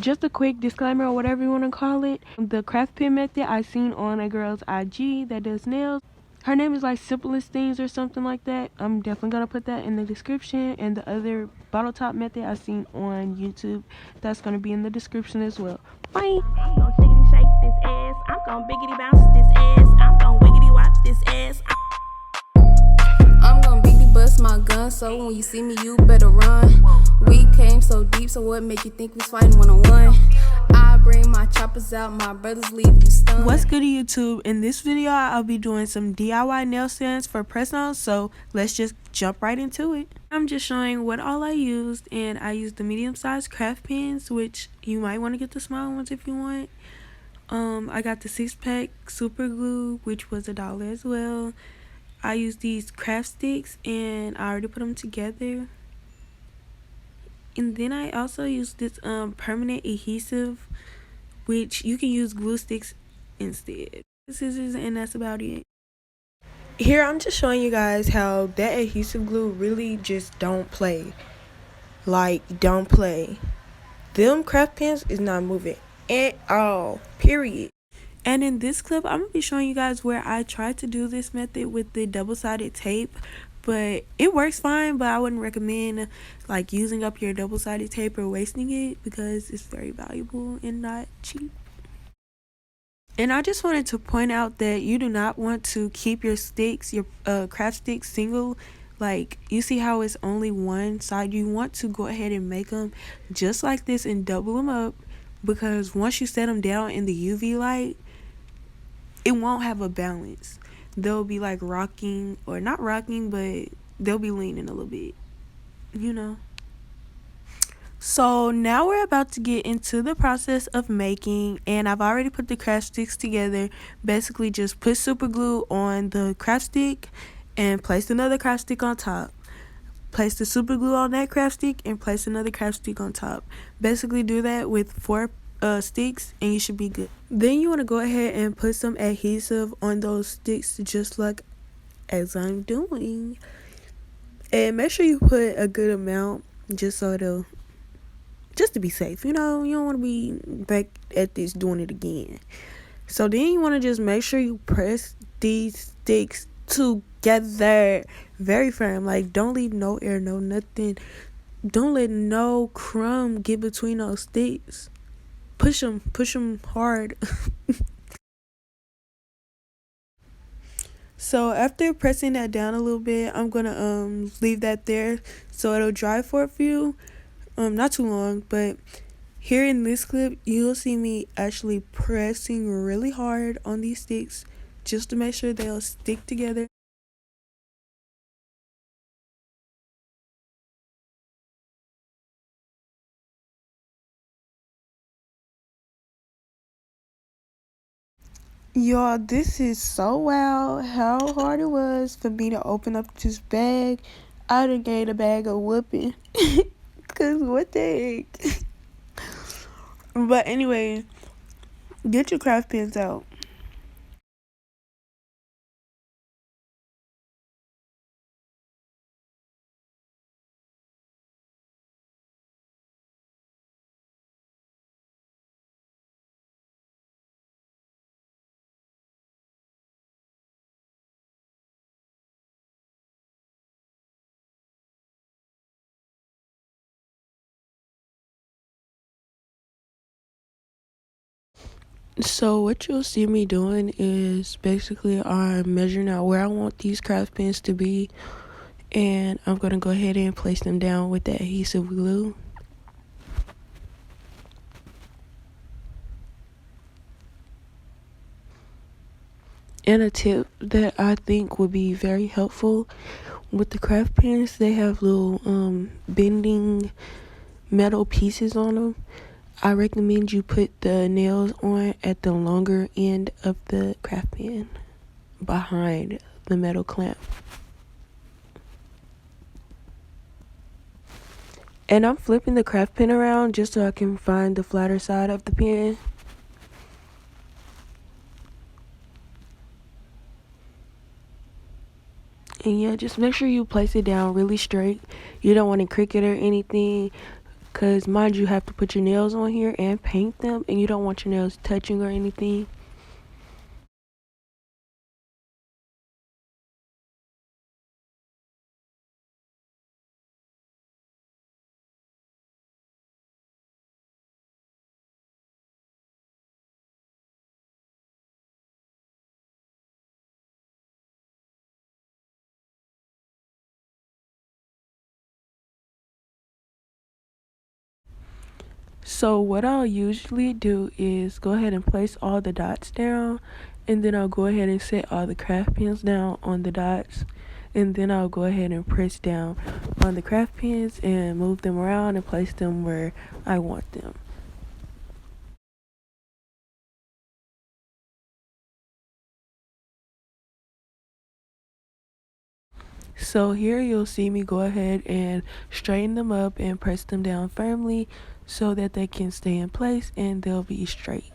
Just a quick disclaimer or whatever you want to call it. The craft pen method I seen on a girl's IG that does nails. Her name is like TheSimplestThings or something like that. I'm definitely going to put that in the description. And the other bottle top method I seen on YouTube, that's going to be in the description as well. Bye. I'm gon' shiggity shake this ass. I'm gon' biggity bounce this ass. I'm gon' wiggity wop this ass. I'm gon' biggity bust my gun, so when you see me, you better run. We came so deep, so what make you think we fighting one-on-one? I bring my choppers out, my brothers leave you stunned. What's good YouTube? In this video I'll be doing some DIY nail stands for press-ons, so let's just jump right into it. I'm just showing what all I used, and I used the medium-sized craft pens, which you might want to get the small ones if you want. I got the 6-pack super glue, which was $1 as well. I used these craft sticks and I already put them together. And then I also used this permanent adhesive, which you can use glue sticks instead. Scissors, and that's about it. Here I'm just showing you guys how that adhesive glue really just don't play. Like, don't play. Them craft pens is not moving at all, period. And in this clip I'm gonna be showing you guys where I tried to do this method with the double-sided tape, but it works fine. But I wouldn't recommend like using up your double-sided tape or wasting it, because it's very valuable and not cheap. And I just wanted to point out that you do not want to keep your sticks, your craft sticks, single. Like, you see how it's only one side? You want to go ahead and make them just like this and double them up, because once you set them down in the UV light, it won't have a balance. They'll be like rocking, or not rocking, but they'll be leaning a little bit, you know. So now we're about to get into the process of making, and I've already put the craft sticks together. Basically just put super glue on the craft stick and place another craft stick on top. Place the super glue on that craft stick and place another craft stick on top. Basically do that with 4 sticks and you should be good. Then you want to go ahead and put some adhesive on those sticks, just like as I'm doing. And make sure you put a good amount, just to be safe. You know, you don't want to be back at this doing it again. So then you want to just make sure you press these sticks together very firm. Like, don't leave no air, no nothing. Don't let no crumb get between those sticks. Push them hard. So after pressing that down a little bit, I'm gonna leave that there so it'll dry for a few, not too long. But here in this clip you'll see me actually pressing really hard on these sticks just to make sure they'll stick together. Y'all, this is so wild how hard it was for me to open up this bag. I done gave a bag a whooping. Cause what the heck? But anyway, get your craft pens out. So what you'll see me doing is basically I'm measuring out where I want these craft pens to be, and I'm going to go ahead and place them down with the adhesive glue. And a tip that I think would be very helpful with the craft pens, they have little bending metal pieces on them. I recommend you put the nails on at the longer end of the craft pen, behind the metal clamp. And I'm flipping the craft pen around just so I can find the flatter side of the pen. And yeah, just make sure you place it down really straight. You don't want to crick it or anything. because mind you have to put your nails on here and paint them, and you don't want your nails touching or anything. So what I'll usually do is go ahead and place all the dots down, and then I'll go ahead and set all the craft pins down on the dots, and then I'll go ahead and press down on the craft pins and move them around and place them where I want them. So here you'll see me go ahead and straighten them up and press them down firmly so that they can stay in place and they'll be straight.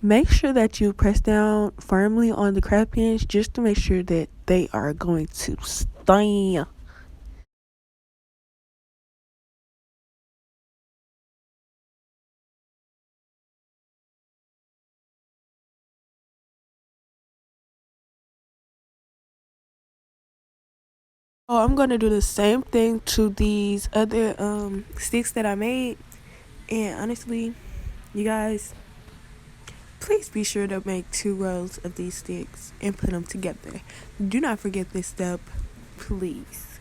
Make sure that you press down firmly on the craft pins just to make sure that they are going to stay. Oh, I'm gonna do the same thing to these other sticks that I made. And honestly, you guys, please be sure to make 2 rows of these sticks and put them together. Do not forget this step, please.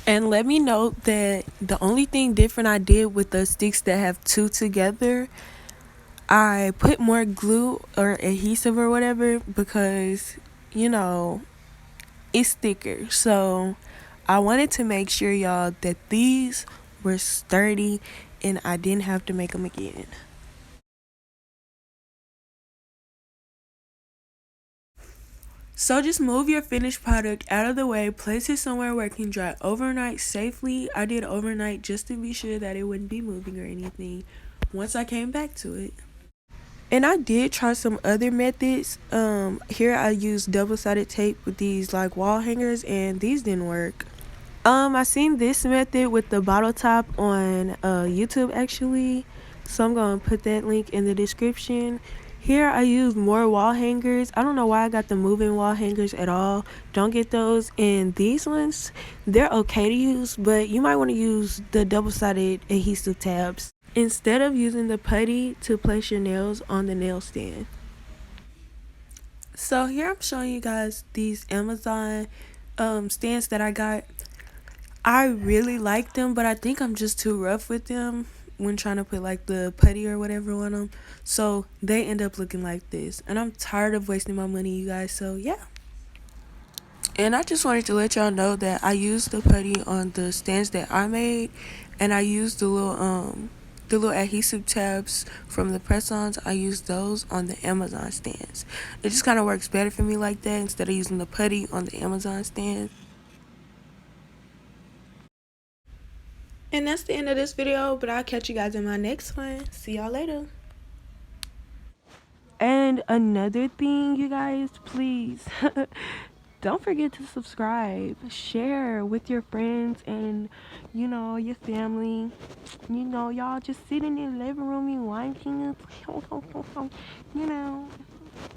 And let me note that the only thing different I did with the sticks that have 2 together, I put more glue or adhesive or whatever because, you know, it's thicker. So I wanted to make sure, y'all, that these were sturdy and I didn't have to make them again. So just move your finished product out of the way, place it somewhere where it can dry overnight safely. I did overnight just to be sure that it wouldn't be moving or anything once I came back to it. And I did try some other methods. Here I used double-sided tape with these like wall hangers, and these didn't work. I seen this method with the bottle top on YouTube actually, so I'm gonna put that link in the description. Here I used more wall hangers. I don't know why I got the moving wall hangers at all. Don't get those. And these ones, they're okay to use, but you might want to use the double-sided adhesive tabs instead of using the putty to place your nails on the nail stand. So here I'm showing you guys these Amazon stands that I got. I really like them, but I think I'm just too rough with them when trying to put like the putty or whatever on them. So they end up looking like this. And I'm tired of wasting my money, you guys. So yeah. And I just wanted to let y'all know that I used the putty on the stands that I made, and I used the little adhesive tabs from the press-ons. I used those on the Amazon stands. It just kind of works better for me like that instead of using the putty on the Amazon stand. And that's the end of this video, but I'll catch you guys in my next one. See y'all later. And another thing, you guys, please don't forget to subscribe, share with your friends and, you know, your family. You know, y'all just sit in your living room and watching it, you know.